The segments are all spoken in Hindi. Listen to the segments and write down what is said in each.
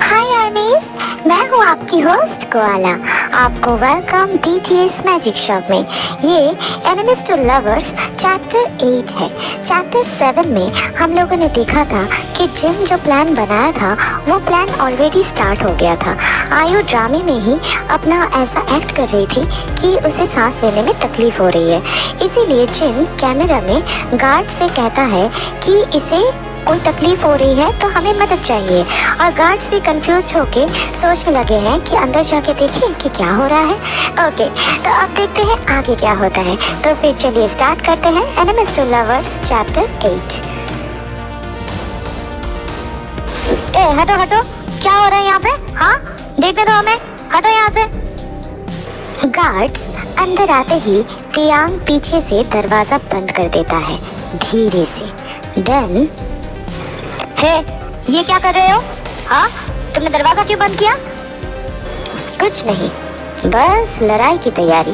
हाय आर्मीज, मैं हूँ आपकी होस्ट कोआला। आपको वेलकम BTS मैजिक शॉप में। ये एनिमीज टू लवर्स चैप्टर 8 है। चैप्टर 7 में हम लोगों ने देखा था कि जिन जो प्लान बनाया था वो प्लान ऑलरेडी स्टार्ट हो गया था। आयु ड्रामे में ही अपना ऐसा एक्ट कर रही थी कि उसे सांस लेने में तकलीफ हो रही है। इसीलिए जिन कैमरा में गार्ड से कहता है कि इसे कोई तकलीफ हो रही है तो हमें मदद चाहिए, और गार्ड्स भी कंफ्यूज होके सोचने लगे हैं कि अंदर जाके देखें कि क्या हो रहा है। ओके, तो अब देखते हैं आगे क्या होता है। तो फिर चलिए स्टार्ट करते हैं एनिमीज टू लवर्स चैप्टर 8। हटो हटो, क्या हो रहा है यहाँ पे? हाँ, देखने दो हमें, हटो यहाँ से। गार्ड्स अंदर आते ही तियांग पीछे से दरवाजा बंद कर देता है धीरे से। देन हे, ये क्या कर रहे हो? हाँ, तुमने दरवाजा क्यों बंद किया? कुछ नहीं, बस लड़ाई की तैयारी।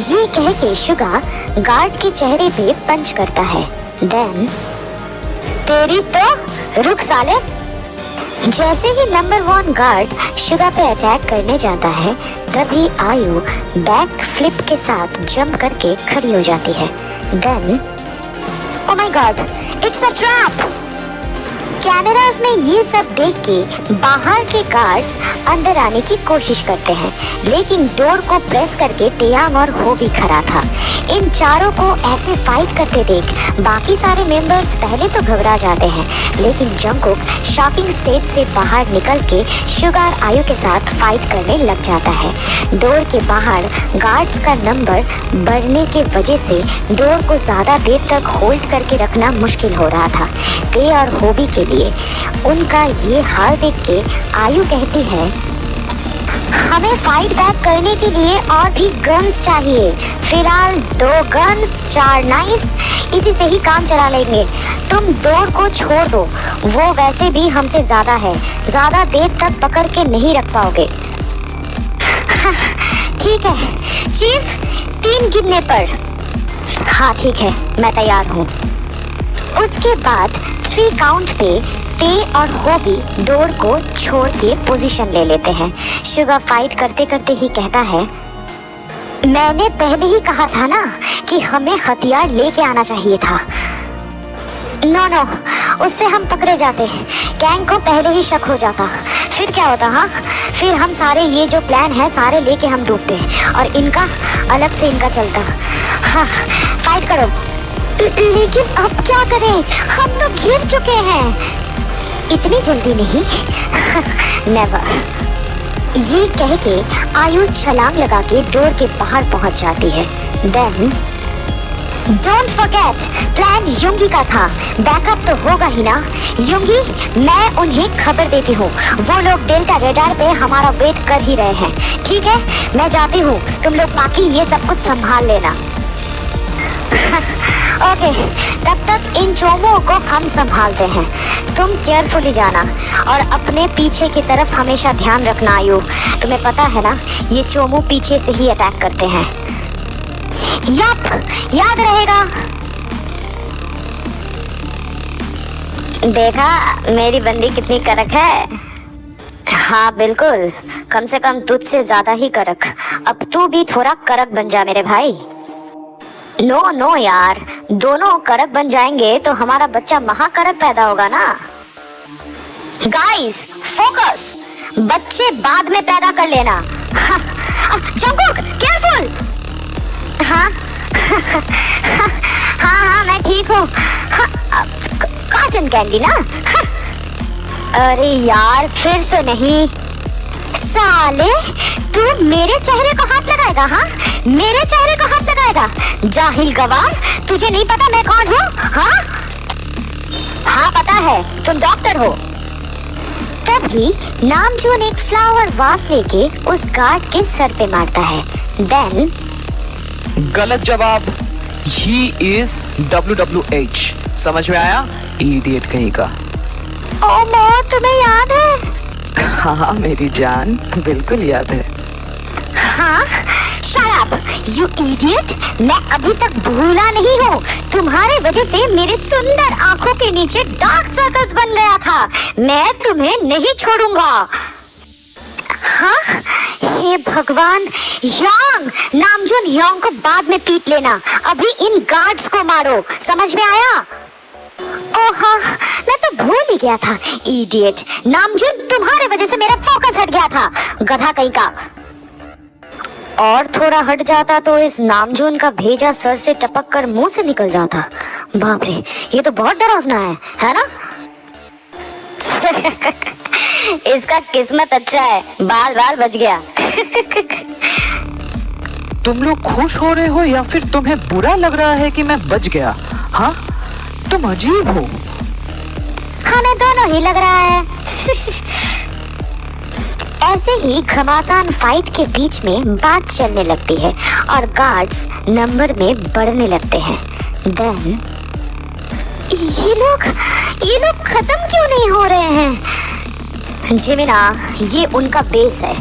ये कह के शुगा गार्ड के चेहरे पे पंच करता है। देन तेरी तो रुक साले। जैसे ही नंबर 1 गार्ड शुगा पे अटैक करने जाता है तभी आयु बैक फ्लिप के साथ जंप करके खड़ी हो जाती है। Then oh my god, it's a trap. Cameras में ये सब देख के बाहर के गार्ड्स अंदर आने की कोशिश करते हैं, लेकिन डोर को प्रेस करके तियांग और हो भी खड़ा था। इन चारों को ऐसे फाइट करते देख बाकी सारे मेंबर्स पहले तो घबरा जाते हैं, लेकिन जंगकुक शॉकिंग स्टेज से बाहर निकल के शुगा और आयु के साथ फाइट करने लग जाता है। डोर के बाहर गार्ड्स का नंबर बढ़ने के वजह से डोर को ज़्यादा देर तक होल्ड करके रखना मुश्किल हो रहा था। ते और होबी के लिए उनका ये हाल देख के आयु कहती है, हमें फाइट बैक करने के लिए और भी गन्स चाहिए। फिलहाल 2 गन्स, 4 नाइफ्स, इसी से ही काम चला लेंगे। तुम डोर को छोड़ दो, वो वैसे भी हमसे ज़्यादा है, ज़्यादा देर तक पकड़ के नहीं रख पाओगे। ठीक है चीफ, 3 गिनने पर। हाँ ठीक है, मैं तैयार हूँ। उसके बाद 3 काउंट पे ते और होबी डोर को छोड़ के पोजीशन ले लेते हैं। शुगा फाइट करते करते ही कहता है, मैंने पहले ही कहा था ना कि हमें हथियार लेके आना चाहिए था। नो, उससे हम पकड़े जाते, गैंग को पहले ही शक हो जाता, फिर क्या होता? हाँ, फिर हम सारे ये जो प्लान है सारे लेके हम डूबते और इनका अलग से इनका चलता। हाँ, फाइट करो। लेकिन अब क्या करें, हम तो घिर चुके हैं। इतनी जल्दी नहीं। नेवर। ये कह के आयु छलांग लगा के डोर के बाहर पहुंच जाती है। देन डोंट फॉरगेट, प्लान युंगी का था, बैकअप तो होगा ही ना। युंगी, मैं उन्हें खबर देती हूँ, वो लोग डेल्टा रेडार पे हमारा वेट कर ही रहे हैं। ठीक है, मैं जाती हूँ, तुम लोग बाकी ये सब कुछ संभाल लेना। ओके, तब तक इन चोमों को हम संभालते हैं। तुम केयरफुली जाना और अपने पीछे की तरफ हमेशा ध्यान रखना आयु। तुम्हें पता है ना, ये चोमू पीछे से ही अटैक करते हैं। यप, याद रहेगा। देखा मेरी बंदी कितनी कड़क है। हाँ बिल्कुल, कम से कम तुझसे ज्यादा ही कड़क। अब तू भी थोड़ा कड़क बन जा मेरे भाई। नो यार, दोनों कड़क बन जाएंगे तो हमारा बच्चा महाकड़क पैदा होगा ना। गाइस फोकस, बच्चे बाद में पैदा कर लेना। Jungkook careful. हाँ हाँ मैं ठीक हूँ। काजन कैंडी ना। अरे यार फिर से नहीं। साले तू मेरे चेहरे को हाथ लगाएगा? हाँ, मेरे चेहरे को हाथ लगाएगा? जाहिल गवार, तुझे नहीं पता मैं कौन हूँ? हाँ हाँ पता है, तुम डॉक्टर हो। तभी नामजून एक फ्लावर वास लेके उस गार्ड के सर पे मारता है। देन गलत जवाब। He is WWH। समझ में आया? इडियट कहीं का। ओ मो, तुम्हें याद है? हाँ मेरी जान, बिल्कुल याद है। हाँ, shut up, you idiot! मैं अभी तक भूला नहीं हूँ। तुम्हारे वजह से मेरे सुंदर आंखों के नीचे डार्क सर्कल्स बन गया था। मैं तुम्हें नहीं छोड़ूंगा। हाँ, हे भगवान, यांग, नामजून यांग को बाद में पीट लेना। अभी इन गार्ड्स को मारो। समझ में आया? ओह हाँ, मैं तो भूल ही गया था। इडियट, नामजून, तुम्हारे वजह से मेरा फोकस हट गया था। गधा कहीं का। और थोड़ा हट जाता तो इस नामजून का भेजा सर से टपक कर मुंह से निकल जाता। बाप रे, ये तो बहुत डरावना है ना? इसका किस्मत अच्छा है, बाल बाल बच गया। तुम लोग खुश हो रहे हो या फिर तुम्हें बुरा लग रहा है कि मैं बच गया? हाँ, तुम अजीब हो। हमें दोनों ही लग रहा है। ऐसे ही घमासान फाइट के बीच में बात चलने लगती है और गार्ड्स नंबर में बढ़ने लगते हैं। देन ये लोग खत्म क्यों नहीं हो रहे हैं? जिमिना, ये उनका बेस है।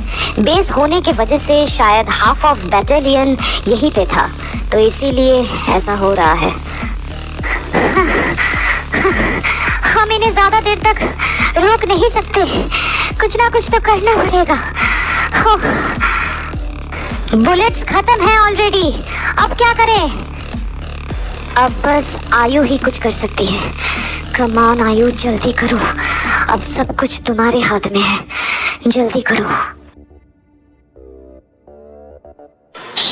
बेस होने की वजह से शायद हाफ ऑफ बैटालियन यहीं पे था, तो इसीलिए ऐसा हो रहा है। हम इन्हें ज्यादा देर तक रोक नहीं सकते। कुछ ना कुछ तो करना पड़ेगा। बुलेट्स खत्म है ऑलरेडी। अब क्या करें? अब बस आयु ही कुछ कर सकती है। कम ऑन आयु, जल्दी करो। अब सब कुछ तुम्हारे हाथ में है, जल्दी करो।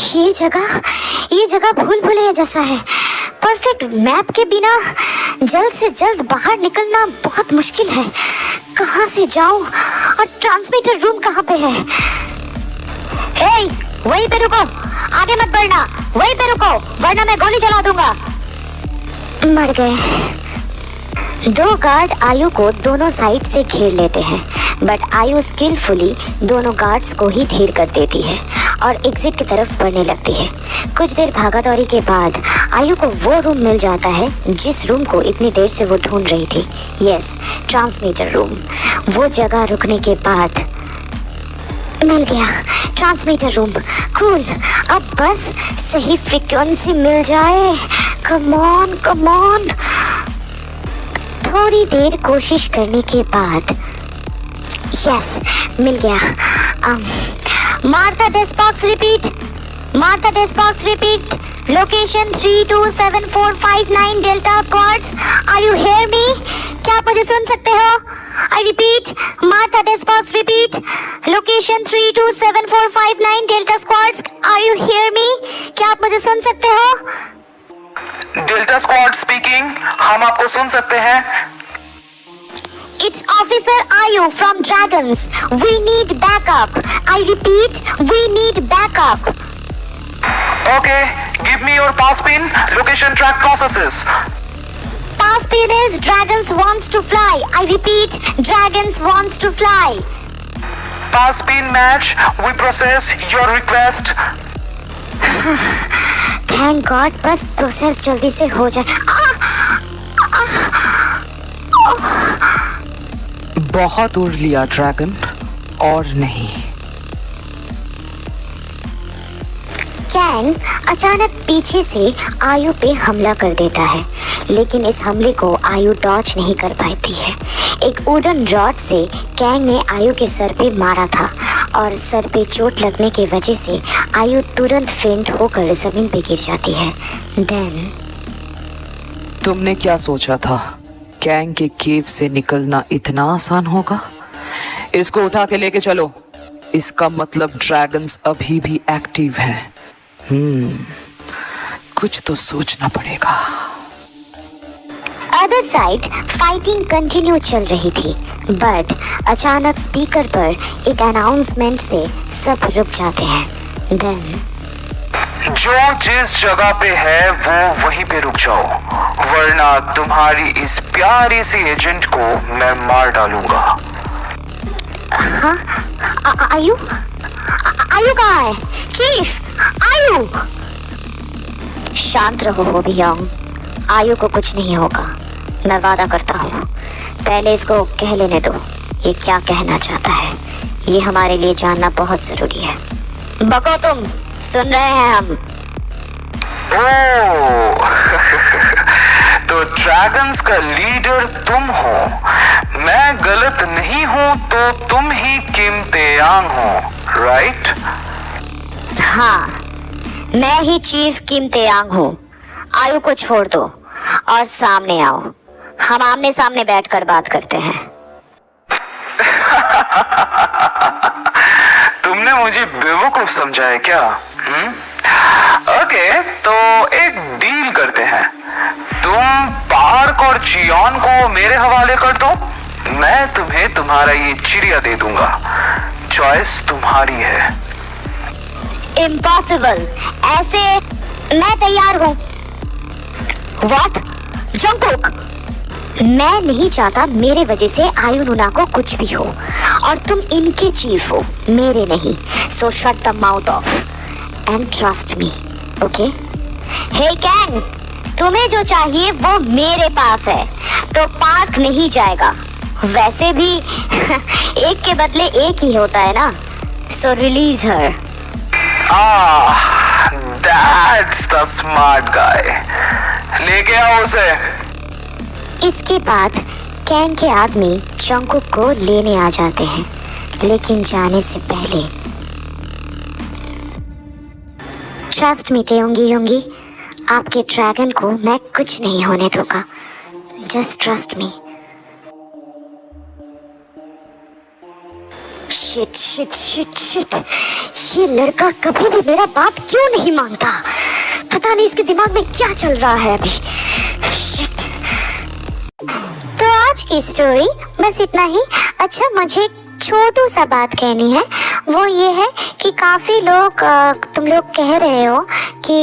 ये जगह भूल भुलैया जैसा है। परफेक्ट मैप के बिना जल्द से जल्द बाहर निकलना बहुत मुश्किल है। कहाँ से जाऊं और ट्रांसमीटर रूम कहाँ पे है? हे, वहीं पे रुको, आगे मत बढ़ना। वहीं पे रुको, वरना मैं गोली चला दूंगा। मर गए। दो गार्ड आयु को दोनों साइड से घेर लेते हैं, बट आयु स्किलफुली दोनों गार्ड्स को ही ढेर कर देती है और एग्जिट की तरफ बढ़ने लगती है। कुछ देर भागादौड़ी के बाद आयु को वो रूम मिल जाता है जिस रूम को इतनी देर से वो ढूंढ रही थी। Yes, transmitter room. वो जगह रुकने के बाद मिल गया ट्रांसमीटर रूम। कूल, अब बस सही फ्रीक्वेंसी मिल जाए। Come on. थोड़ी देर कोशिश करने के बाद यस, मिल गया। Martha Despox repeat. Martha Despox repeat. Location 327459 Delta squads. Are you hear me? क्या आप मुझे सुन सकते हो? I repeat, Martha Despox repeat. Location 327459 Delta squads. Are you hear me? क्या आप मुझे सुन सकते हो? Delta squad speaking. हम आपको सुन सकते हैं। It's Officer Ayu from Dragons. We need backup. I repeat, we need backup. Okay, give me your pass pin. Location track processes. Pass pin is Dragons wants to fly. I repeat, Dragons wants to fly. Pass pin match. We process your request. Thank God, बस प्रोसेस जल्दी से हो जाए। बहुत उड़ लिया ड्रैगन, और नहीं। कैंग अचानक पीछे से आयु पे हमला कर देता है, लेकिन इस हमले को आयु डॉज नहीं कर पाती है। एक वुडन रॉड से कैंग ने आयु के सर पे मारा था और सर पे चोट लगने की वजह से आयु तुरंत फेंट होकर जमीन पे गिर जाती है। देन तुमने क्या सोचा था? कैंग के केव से निकलना इतना आसान होगा? इसको उठा के लेके चलो। इसका मतलब ड्रैगन्स अभी भी एक्टिव हैं। कुछ तो सोचना पड़ेगा। अदर साइड फाइटिंग कंटिन्यू चल रही थी, बट अचानक स्पीकर पर एक अनाउंसमेंट से सब रुक जाते हैं। देन जो जिस जगह पे है वो वहीं पे रुक जाओ। वरना तुम्हारी इस प्यारी सी एजेंट को मैं मार डालूंगा। हाँ, आयु कहाँ है? चीफ आयु! शांत रहो हो बियोंग, आयु को कुछ नहीं होगा, मैं वादा करता हूँ। पहले इसको कह लेने दो ये क्या कहना चाहता है, ये हमारे लिए जानना बहुत जरूरी है। बको तुम, सुन रहे हैं हम। ओह तो ड्रैगन्स का लीडर तुम हो, मैं गलत नहीं हूं तो तुम ही किम तेयांग हो, राइट? हाँ, मैं ही चीफ किम तेयांग हूँ। आयु को छोड़ दो और सामने आओ, हम आमने सामने बैठकर बात करते हैं। तुमने मुझे बेवकूफ समझा है क्या? ओके, तो एक डील करते हैं। तुम पार्क और चियोन को मेरे हवाले कर दो, मैं तुम्हें तुम्हारा ये चिड़िया दे दूंगा। चॉइस तुम्हारी है। इम्पॉसिबल, ऐसे मैं तैयार हूँ। व्हाट? जंगकुक, मैं नहीं चाहता मेरे वजह से आयु नुना को कुछ भी हो, और तुम इनके चीफ हो, मेरे नहीं। So shut the mouth off and trust me, okay? Hey Kang, तुम्हें जो चाहिए वो मेरे पास है, तो पार्क नहीं जाएगा। वैसे भी एक के बदले एक ही होता है ना, so release her. That's the smart guy. लेके आओ उसे। इसके बाद कैंग के आदमी जंगकुक को लेने आ जाते हैं, लेकिन जाने से पहले ट्रस्ट मी तेयोंगी, आपके ड्रैगन को मैं कुछ नहीं होने दूंगा। Just trust me. Shit shit shit shit, ये लड़का कभी भी मेरा बात क्यों नहीं मानता? पता नहीं इसके दिमाग में क्या चल रहा है अभी। शिट। तो आज की स्टोरी बस इतना ही। अच्छा, मुझे एक छोटू सा बात कहनी है, वो ये है कि काफ़ी लोग तुम लोग कह रहे हो कि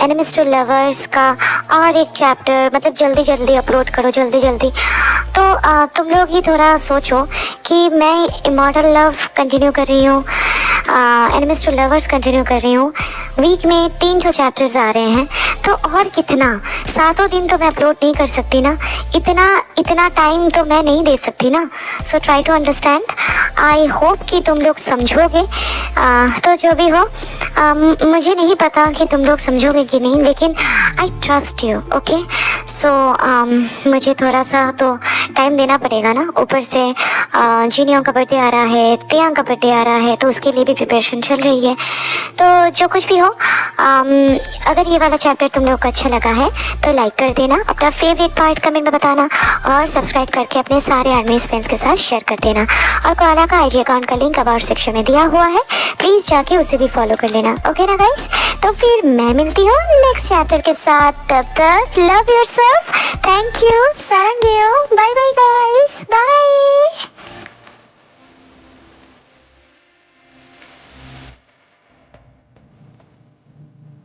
एनिमीज टू लवर्स का और एक चैप्टर मतलब जल्दी जल्दी अपलोड करो, जल्दी जल्दी। तो तुम लोग ही थोड़ा सोचो कि मैं इमॉर्टल लव कंटिन्यू कर रही हूँ, एनिमीज टू लवर्स कंटिन्यू कर रही हूँ, वीक में 3 जो चैप्टर्स आ रहे हैं, तो और कितना, 7 दिन तो मैं अपलोड नहीं कर सकती ना, इतना टाइम तो मैं नहीं दे सकती ना। So try to understand. I hope कि तुम लोग समझोगे। तो जो भी हो, मुझे नहीं पता कि तुम लोग समझोगे कि नहीं, लेकिन आई ट्रस्ट यू, ओके? सो मुझे थोड़ा सा तो टाइम देना पड़ेगा ना। ऊपर से जीनियों का बर्थडे आ रहा है, तेयांग का बर्थडे आ रहा है, तो उसके लिए भी प्रिपरेशन चल रही है। तो जो कुछ भी हो, अगर ये वाला चैप्टर तुम लोग को अच्छा लगा है तो लाइक कर देना, अपना फेवरेट पार्ट कमेंट में बताना, और सब्सक्राइब करके अपने सारे आर्मी फ्रेंड्स के साथ शेयर कर देना। और कोआला का आईजी अकाउंट का लिंक अबाउट सेक्शन में दिया हुआ है, प्लीज़ जाके उसे भी फॉलो कर लेना, ओके ना गाइस? तो फिर मैं मिलती हूँ नेक्स्ट चैप्टर के साथ। तब तक love yourself, thank you, Sarang, bye bye guys.